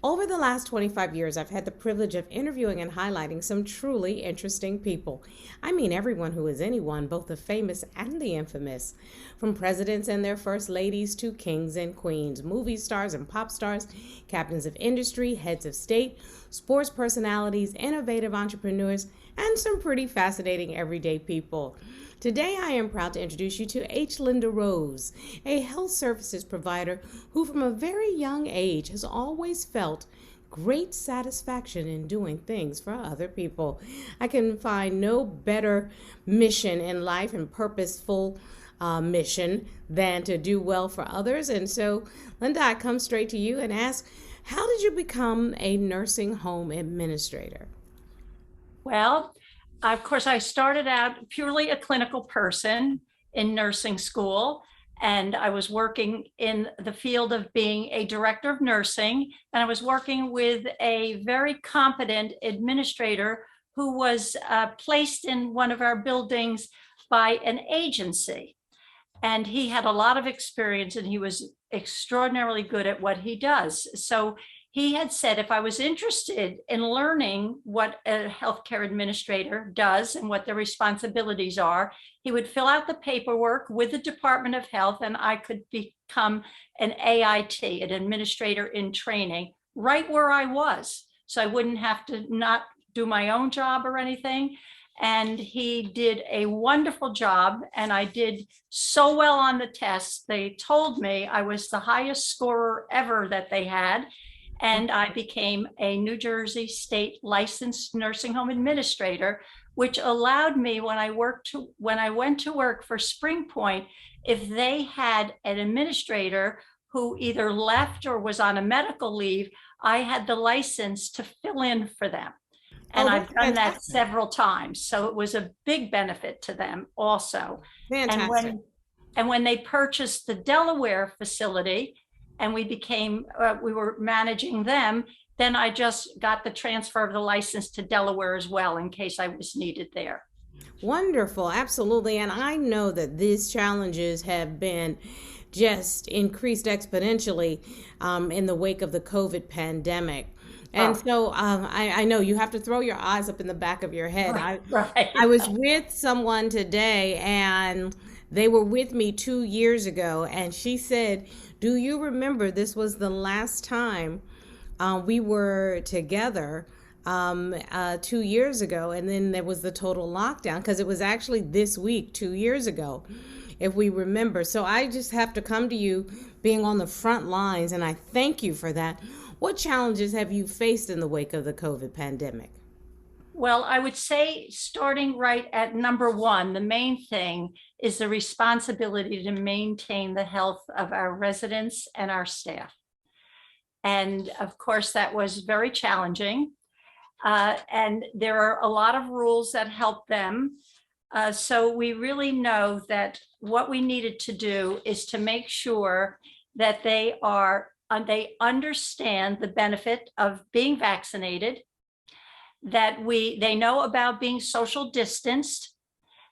Over the last 25 years, I've had the privilege of interviewing and highlighting some truly interesting people. I mean, everyone who is anyone, both the famous and the infamous. From presidents and their first ladies to kings and queens, movie stars and pop stars, captains of industry, heads of state, sports personalities, innovative entrepreneurs, and some pretty fascinating everyday people. Today, I am proud to introduce you to H. Linda Rose, a health services provider who, from a very young age, has always felt great satisfaction in doing things for other people. I can find no better mission in life and purposeful mission than to do well for others. And so, Linda, I come straight to you and ask, how did you become a nursing home administrator? Well, of course, I started out purely a clinical person in nursing school, and I was working in the field of being a director of nursing, and I was working with a very competent administrator who was placed in one of our buildings by an agency. And he had a lot of experience and he was extraordinarily good at what he does. So he had said if I was interested in learning what a healthcare administrator does and what their responsibilities are, he would fill out the paperwork with the Department of Health and I could become an AIT, an administrator in training, right where I was. So I wouldn't have to not do my own job or anything. And he did a wonderful job and I did so well on the test. They told me I was the highest scorer ever that they had. And I became a New Jersey state licensed nursing home administrator, which allowed me when I went to work for Springpoint, if they had an administrator who either left or was on a medical leave, I had the license to fill in for them. And I've done that several times. So it was a big benefit to them also. Fantastic. And when they purchased the Delaware facility, and we were managing them, then I just got the transfer of the license to Delaware as well in case I was needed there. Wonderful, absolutely. And I know that these challenges have been just increased exponentially in the wake of the COVID pandemic. And so I know you have to throw your eyes up in the back of your head. Right. I was with someone today and they were with me 2 years ago, and she said, do you remember this was the last time we were together 2 years ago, and then there was the total lockdown because it was actually this week 2 years ago, if we remember. So I just have to come to you being on the front lines, and I thank you for that. What challenges have you faced in the wake of the COVID pandemic? Well, I would say starting right at number one, the main thing is the responsibility to maintain the health of our residents and our staff. And of course, that was very challenging. And there are a lot of rules that help them. So we really know that what we needed to do is to make sure that they understand the benefit of being vaccinated, that they know about being social distanced.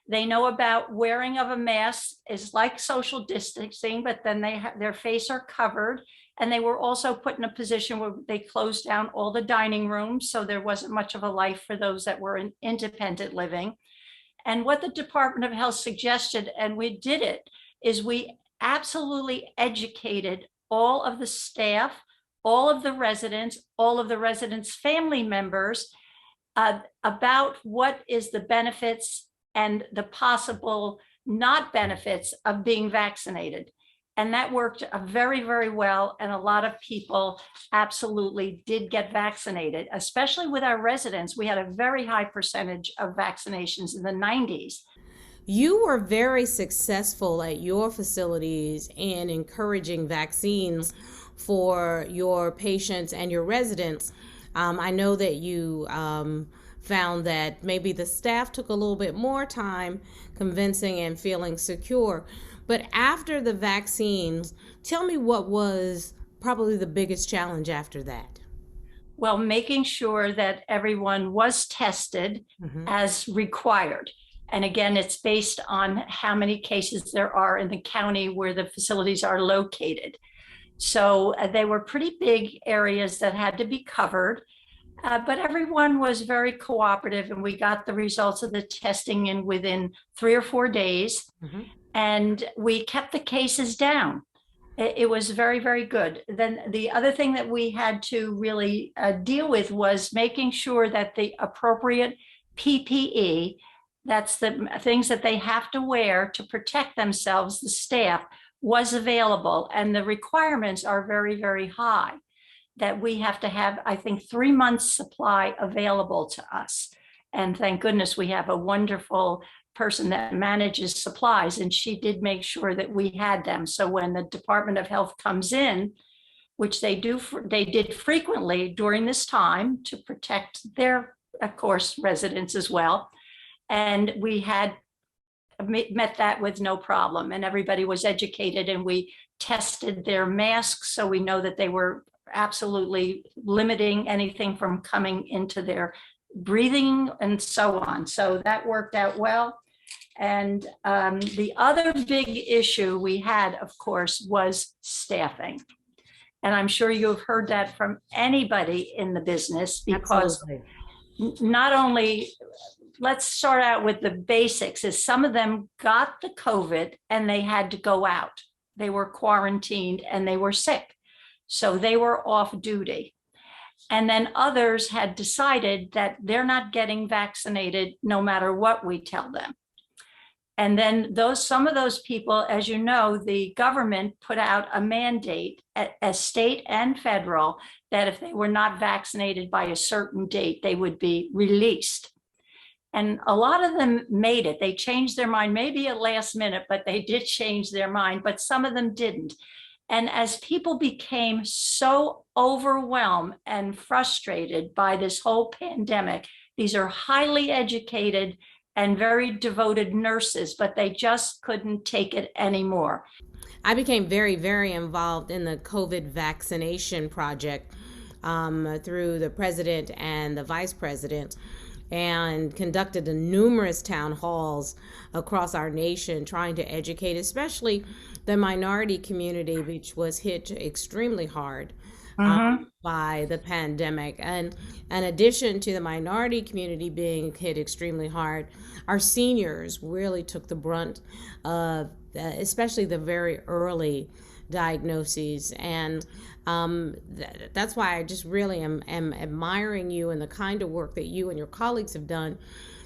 They know about wearing of a mask is like social distancing, but then their face are covered. And they were also put in a position where they closed down all the dining rooms. So there wasn't much of a life for those that were in independent living. And what the Department of Health suggested, and we did it, is we absolutely educated all of the staff, all of the residents' family members about what is the benefits and the possible not benefits of being vaccinated. And that worked very, very well. And a lot of people absolutely did get vaccinated, especially with our residents. We had a very high percentage of vaccinations in the 90s. You were very successful at your facilities in encouraging vaccines for your patients and your residents. I know that you found that maybe the staff took a little bit more time convincing and feeling secure. But after the vaccines, tell me what was probably the biggest challenge after that. Well, making sure that everyone was tested as required. And again, it's based on how many cases there are in the county where the facilities are located. So they were pretty big areas that had to be covered. But everyone was very cooperative, and we got the results of the testing in within 3 or 4 days. Mhm. And we kept the cases down. It was very, very good. Then the other thing that we had to really deal with was making sure that the appropriate PPE, that's the things that they have to wear to protect themselves, the staff, was available. And the requirements are very, very high, that we have to have, I think, 3 months supply available to us. And thank goodness we have a wonderful person that manages supplies, and she did make sure that we had them. So when the Department of Health comes in, which they did frequently during this time to protect their, of course, residents as well. And we had met that with no problem, and everybody was educated, and we tested their masks so we know that they were absolutely limiting anything from coming into their breathing and so on. So that worked out well. And the other big issue we had, of course, was staffing. And I'm sure you've heard that from anybody in the business, because Absolutely. not only, let's start out with the basics, is some of them got the COVID and they had to go out. They were quarantined and they were sick. So they were off duty. And then others had decided that they're not getting vaccinated no matter what we tell them. And then some of those people, as you know, the government put out a mandate as state and federal that if they were not vaccinated by a certain date, they would be released. And a lot of them made it. They changed their mind, maybe at last minute, but they did change their mind, but some of them didn't. And as people became so overwhelmed and frustrated by this whole pandemic, these are highly educated and very devoted nurses, but they just couldn't take it anymore. I became very, very involved in the COVID vaccination project through the president and the vice president, and conducted numerous town halls across our nation trying to educate, especially the minority community, which was hit extremely hard by the pandemic. And in addition to the minority community being hit extremely hard, our seniors really took the brunt of, especially the very early diagnoses. And that's why I just really am admiring you and the kind of work that you and your colleagues have done.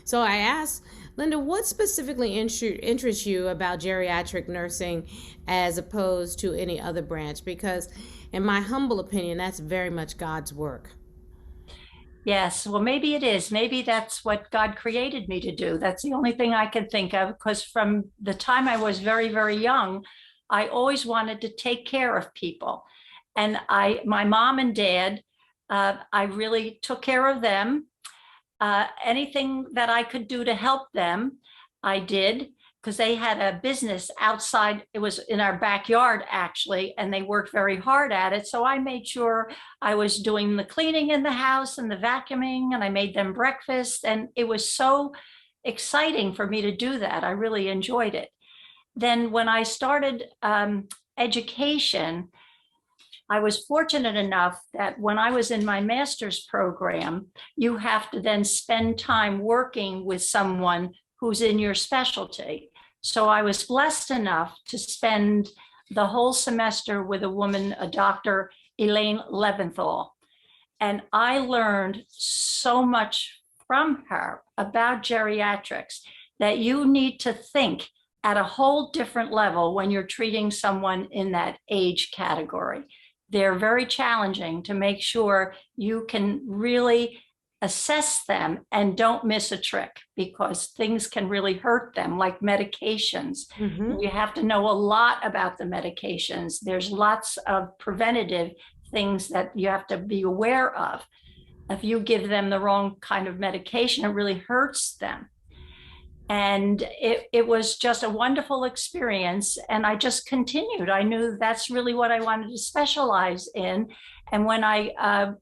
So I asked Linda, what specifically interests you about geriatric nursing as opposed to any other branch? Because in my humble opinion, that's very much God's work. Yes, well, maybe it is. Maybe that's what God created me to do. That's the only thing I can think of, because from the time I was very, very young, I always wanted to take care of people. And my mom and dad, I really took care of them. Anything that I could do to help them, I did, because they had a business outside. It was in our backyard, actually, and they worked very hard at it. So I made sure I was doing the cleaning in the house and the vacuuming, and I made them breakfast. And it was so exciting for me to do that. I really enjoyed it. Then when I started education, I was fortunate enough that when I was in my master's program, you have to then spend time working with someone who's in your specialty. So I was blessed enough to spend the whole semester with a woman, a Dr. Elaine Leventhal. And I learned so much from her about geriatrics, that you need to think at a whole different level when you're treating someone in that age category. They're very challenging to make sure you can really assess them and don't miss a trick, because things can really hurt them, like medications. Mm-hmm. You have to know a lot about the medications. There's lots of preventative things that you have to be aware of. If you give them the wrong kind of medication, it really hurts them. And it was just a wonderful experience. And I just continued. I knew that's really what I wanted to specialize in. And when I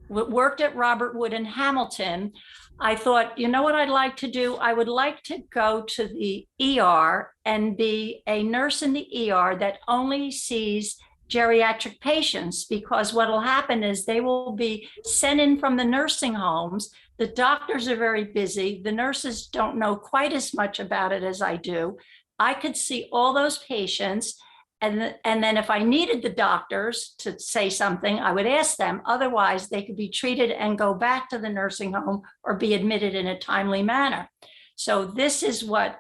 worked at Robert Wood in Hamilton, I thought, you know what I'd like to do? I would like to go to the ER and be a nurse in the ER that only sees geriatric patients, because what will happen is they will be sent in from the nursing homes. The doctors are very busy. The nurses don't know quite as much about it as I do. I could see all those patients. And then if I needed the doctors to say something, I would ask them. Otherwise, they could be treated and go back to the nursing home or be admitted in a timely manner. So this is what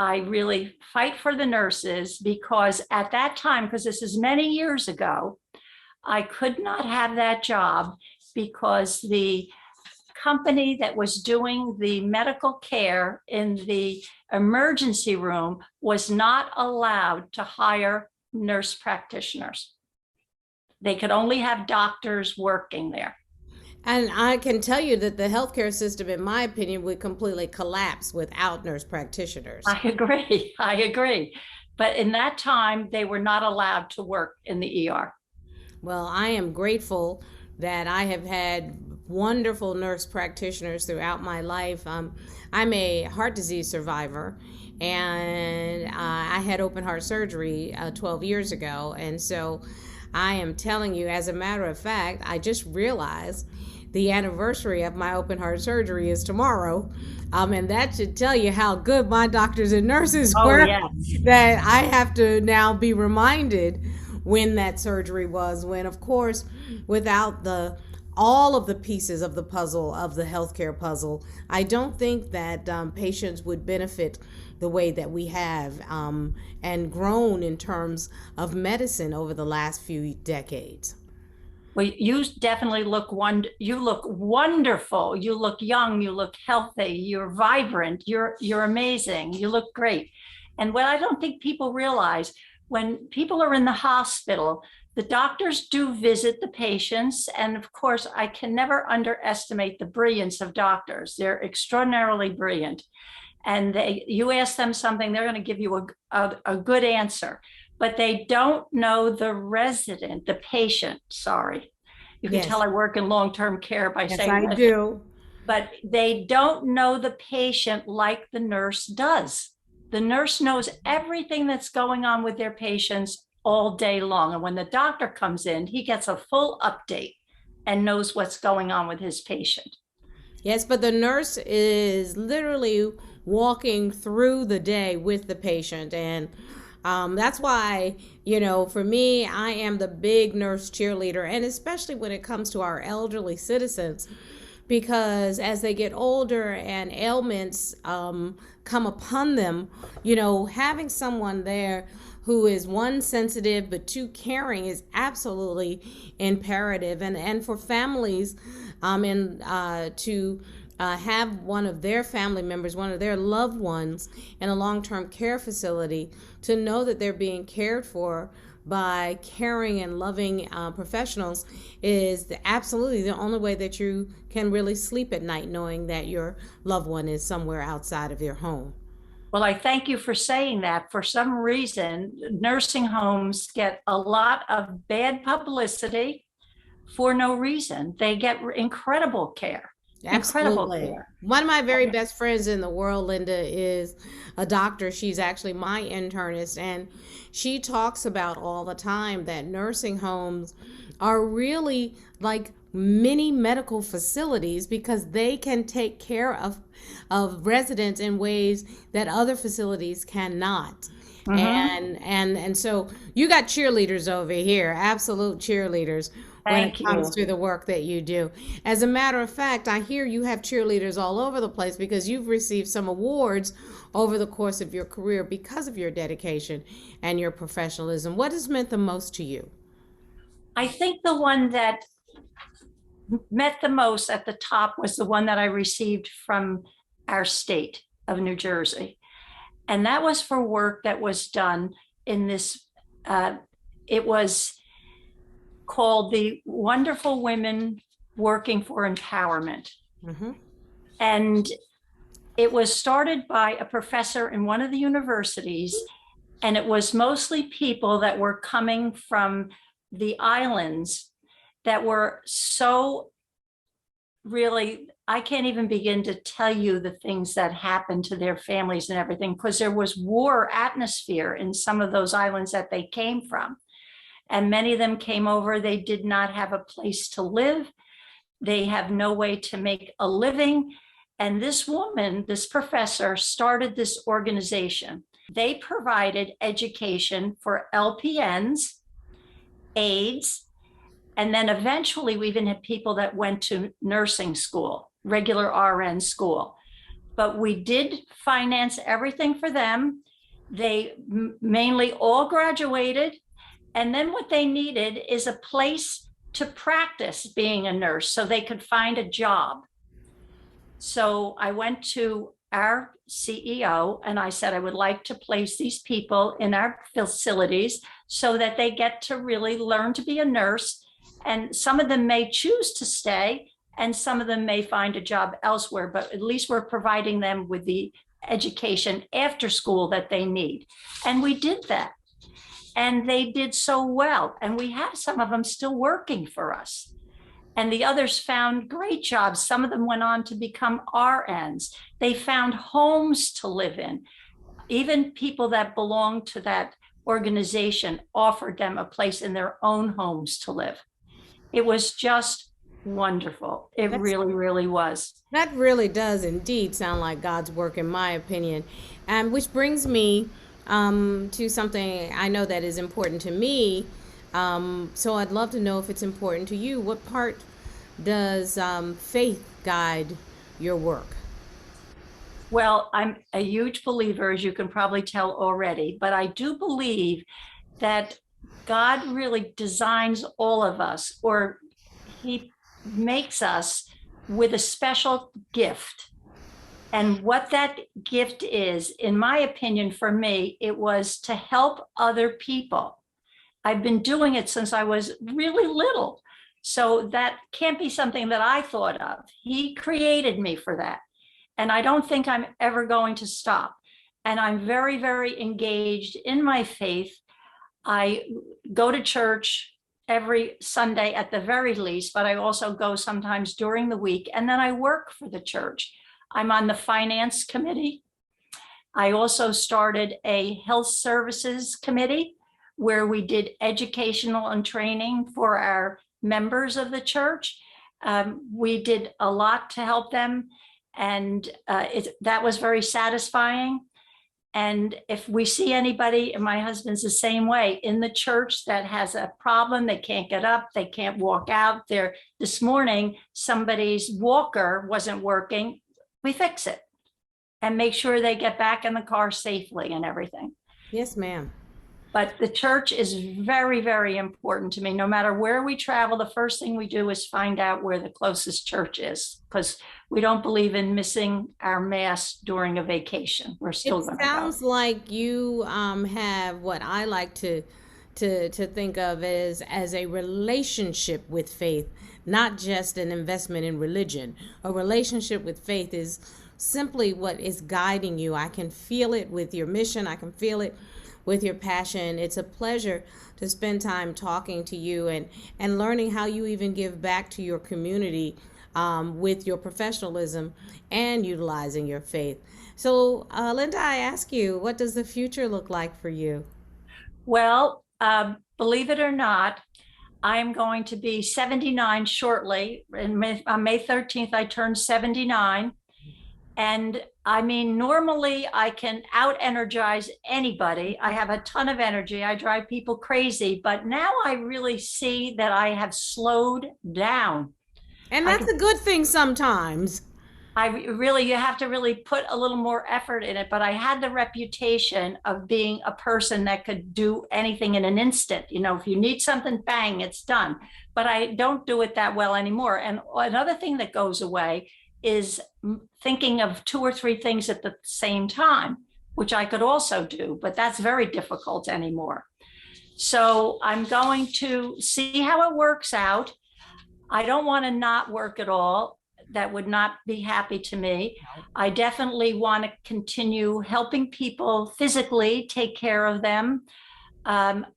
I really fight for the nurses, because at that time, because this is many years ago, I could not have that job because the company that was doing the medical care in the emergency room was not allowed to hire nurse practitioners. They could only have doctors working there. And I can tell you that the healthcare system, in my opinion, would completely collapse without nurse practitioners. I agree. I agree. But in that time, they were not allowed to work in the ER. Well, I am grateful that I have had wonderful nurse practitioners throughout my life. I'm a heart disease survivor, and I had open heart surgery 12 years ago. And so I am telling you, as a matter of fact, I just realized the anniversary of my open heart surgery is tomorrow. And that should tell you how good my doctors and nurses were, yes. that I have to now be reminded when that surgery was, when, of course, without all of the pieces of the puzzle, of the healthcare puzzle, I don't think that patients would benefit the way that we have and grown in terms of medicine over the last few decades. Well, you definitely look you look wonderful. You look young, you look healthy, you're vibrant, you're amazing, you look great. And what I don't think people realize, when people are in the hospital, the doctors do visit the patients. And of course, I can never underestimate the brilliance of doctors. They're extraordinarily brilliant. And you ask them something, they're going to give you a good answer. But they don't know the resident, the patient, sorry. You can tell I work in long-term care by saying I resident. do. But they don't know the patient like the nurse does. The nurse knows everything that's going on with their patients all day long. And when the doctor comes in, he gets a full update and knows what's going on with his patient. Yes, but the nurse is literally walking through the day with the patient. And that's why, for me, I am the big nurse cheerleader, and especially when it comes to our elderly citizens, because as they get older and ailments come upon them, having someone there who is, one, sensitive, but two, caring is absolutely imperative. And for families to have one of their family members, one of their loved ones in a long-term care facility, to know that they're being cared for by caring and loving professionals is absolutely the only way that you can really sleep at night, knowing that your loved one is somewhere outside of your home. Well, I thank you for saying that. For some reason, nursing homes get a lot of bad publicity for no reason. They get incredible care. Absolutely. Incredible care. One of my very best friends in the world, Linda, is a doctor. She's actually my internist, and she talks about all the time that nursing homes are really like mini medical facilities, because they can take care of residents in ways that other facilities cannot. And so you got cheerleaders over here, absolute cheerleaders, when it comes to the work that you do. As a matter of fact, I hear you have cheerleaders all over the place, because you've received some awards over the course of your career because of your dedication and your professionalism. What has meant the most to you? I think the one that meant the most at the top was the one that I received from our state of New Jersey. And that was for work that was done in this, it was called the Wonderful Women Working for Empowerment. And it was started by a professor in one of the universities, and it was mostly people that were coming from the islands that were so really, I can't even begin to tell you the things that happened to their families and everything, because there was war atmosphere in some of those islands that they came from. And many of them came over, they did not have a place to live. They have no way to make a living. And this woman, this professor, started this organization. They provided education for LPNs, aides, and then eventually we even had people that went to nursing school, regular RN school. But we did finance everything for them. They mainly all graduated. And then what they needed is a place to practice being a nurse so they could find a job. So I went to our CEO and I said, I would like to place these people in our facilities so that they get to really learn to be a nurse. And some of them may choose to stay and some of them may find a job elsewhere, but at least we're providing them with the education after school that they need. And we did that. And they did so well. And we have some of them still working for us. And the others found great jobs. Some of them went on to become RNs. They found homes to live in. Even people that belonged to that organization offered them a place in their own homes to live. It was just wonderful. It really, really was. That really does indeed sound like God's work, in my opinion. And which brings me to something I know that is important to me. So I'd love to know if it's important to you. What part does faith guide your work? Well, I'm a huge believer, as you can probably tell already, but I do believe that God really designs all of us, or he makes us with a special gift. And what that gift is, in my opinion, for me, it was to help other people. I've been doing it since I was really little. So that can't be something that I thought of. He created me for that. And I don't think I'm ever going to stop. And I'm very, very engaged in my faith. I go to church every Sunday at the very least, but I also go sometimes during the week. And then I work for the church. I'm on the finance committee. I also started a health services committee where we did educational and training for our members of the church. We did a lot to help them, and that was very satisfying. And if we see anybody, and my husband's the same way, in the church that has a problem, they can't get up, they can't walk out there. This morning, somebody's walker wasn't working. We fix it and make sure they get back in the car safely and everything. Yes, ma'am. But the church is very, very important to me. No matter where we travel, the first thing we do is find out where the closest church is, because we don't believe in missing our mass during a vacation. We're still going to go. It sounds like you have what I like to think of as a relationship with faith, not just an investment in religion. A relationship with faith is simply what is guiding you. I can feel it with your mission. I can feel it with your passion. It's a pleasure to spend time talking to you and learning how you even give back to your community with your professionalism and utilizing your faith. So, Linda, I ask you, what does the future look like for you? Well, believe it or not, I'm going to be 79 shortly. On May 13th, I turned 79. And I mean, normally I can out energize anybody. I have a ton of energy. I drive people crazy, but now I really see that I have slowed down. And that's a good thing sometimes. You have to really put a little more effort in it, but I had the reputation of being a person that could do anything in an instant. You know, if you need something, bang, it's done. But I don't do it that well anymore. And another thing that goes away is thinking of 2 or 3 things at the same time, which I could also do, but that's very difficult anymore. So I'm going to see how it works out. I don't want to not work at all. That would not be happy to me. I definitely want to continue helping people physically, take care of them.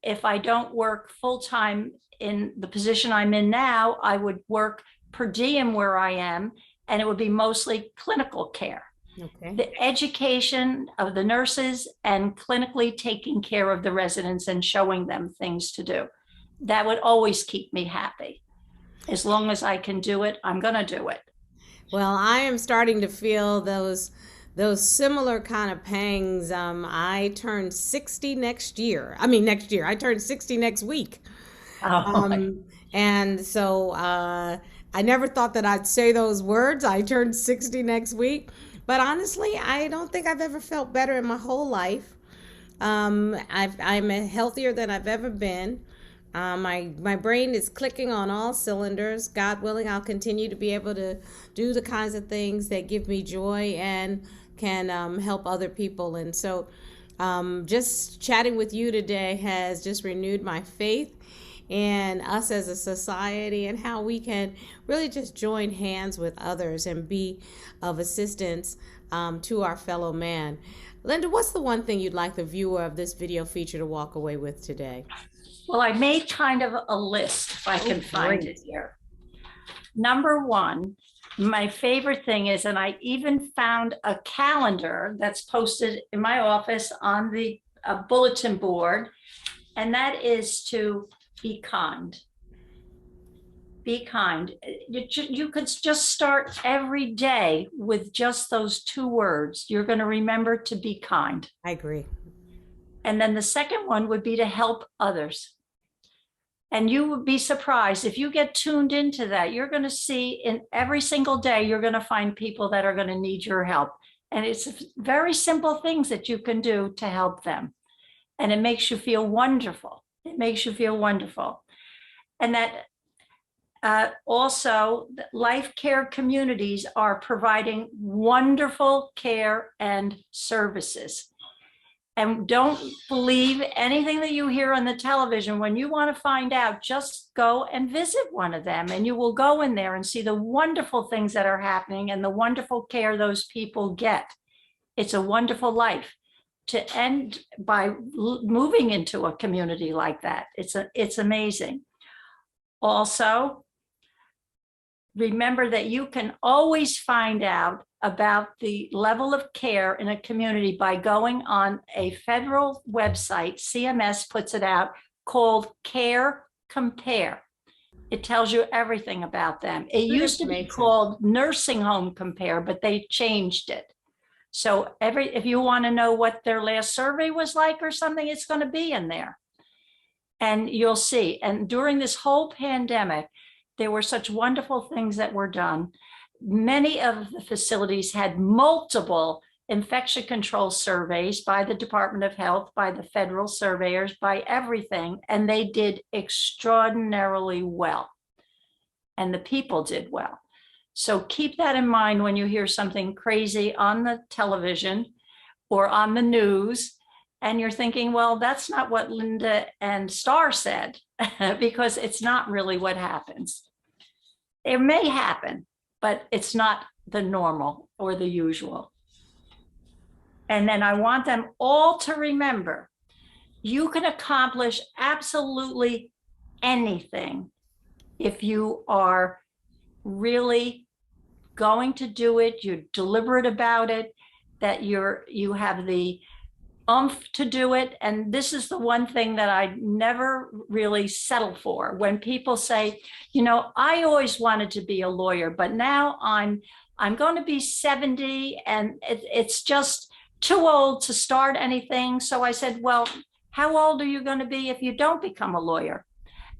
If I don't work full-time in the position I'm in now, I would work per diem where I am, and it would be mostly clinical care. Okay. The education of the nurses and clinically taking care of the residents and showing them things to do. that would always keep me happy. As long as I can do it, I'm going to do it. Well, I am starting to feel those similar kind of pangs. I turn 60 next year. I mean, next year. I turn 60 next week. Oh, And so I never thought that I'd say those words. I turned 60 next week. But honestly, I don't think I've ever felt better in my whole life. I'm healthier than I've ever been. My brain is clicking on all cylinders. God willing, I'll continue to be able to do the kinds of things that give me joy and can help other people. And so, just chatting with you today has just renewed my faith in us as a society and how we can really just join hands with others and be of assistance to our fellow man. Linda, what's the one thing you'd like the viewer of this video feature to walk away with today? well, I made kind of a list if I can find it here. Number one, my favorite thing is, and I even found a calendar that's posted in my office on the bulletin board, and that is to be kind. Be kind. You could just start every day with just those two words. You're going to remember to be kind. I agree. And then the second one would be to help others. And you would be surprised if you get tuned into that. You're going to see in every single day, you're going to find people that are going to need your help. And it's very simple things that you can do to help them. And it makes you feel wonderful. It makes you feel wonderful. And that also, life care communities are providing wonderful care and services. And don't believe anything that you hear on the television. When you want to find out, just go and visit one of them, and you will go in there and see the wonderful things that are happening and the wonderful care those people get. It's a wonderful life to end by moving into a community like that. It's amazing. Also, remember that you can always find out about the level of care in a community by going on a federal website. CMS puts it out, called Care Compare. It tells you everything about them. It used to be called Nursing Home Compare, but they changed it. So if you want to know what their last survey was like or something, it's going to be in there. And you'll see. And during this whole pandemic, there were such wonderful things that were done. Many of the facilities had multiple infection control surveys by the Department of Health, by the federal surveyors, by everything, and they did extraordinarily well. And the people did well. So keep that in mind when you hear something crazy on the television or on the news, and you're thinking, well, that's not what Linda and Star said, because it's not really what happens. It may happen, but it's not the normal or the usual. And then I want them all to remember, you can accomplish absolutely anything if you are really going to do it, you're deliberate about it, that you have the oomph to do it. And this is the one thing that I never really settle for. When people say, I always wanted to be a lawyer, but now I'm going to be 70 and it's just too old to start anything. So I said, well, how old are you going to be if you don't become a lawyer?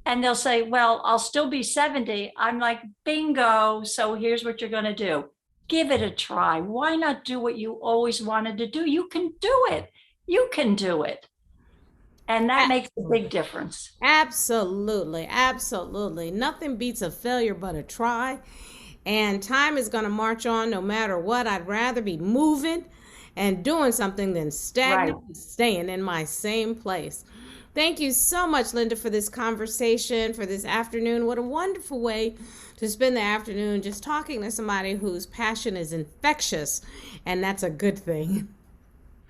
And they'll say, well, I'll still be 70. I'm like, bingo. So here's what you're going to do. Give it a try. Why not do what you always wanted to do? You can do it. You can do it. And that makes a big difference. Absolutely. Absolutely. Nothing beats a failure but a try. And time is going to march on no matter what. I'd rather be moving and doing something than stagnant, right, staying in my same place. Thank you so much, Linda, for this conversation, for this afternoon. What a wonderful way to spend the afternoon, just talking to somebody whose passion is infectious. And that's a good thing.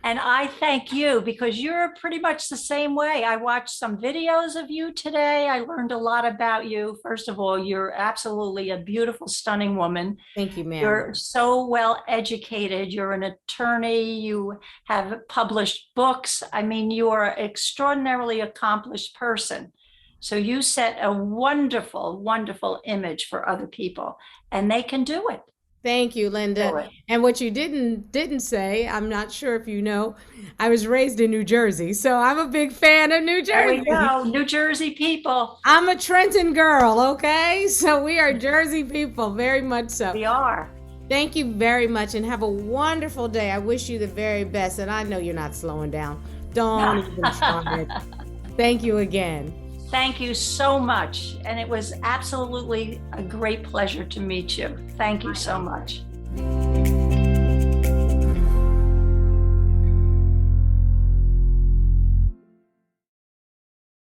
And I thank you, because you're pretty much the same way. I watched some videos of you today. I learned a lot about you. First of all, you're absolutely a beautiful, stunning woman. Thank you, ma'am. You're so well educated. You're an attorney. You have published books. I mean, you are an extraordinarily accomplished person. So you set a wonderful, wonderful image for other people, and they can do it. Thank you, Do Linda. it. And what you didn't say, I'm not sure if you know, I was raised in New Jersey, so I'm a big fan of New There we Jersey. go. New Jersey people. I'm a Trenton girl, okay? So we are Jersey people, very much so. We are. Thank you very much and have a wonderful day. I wish you the very best, and I know you're not slowing down. Don't even try it. Thank you again. Thank you so much. And it was absolutely a great pleasure to meet you. Thank you so much.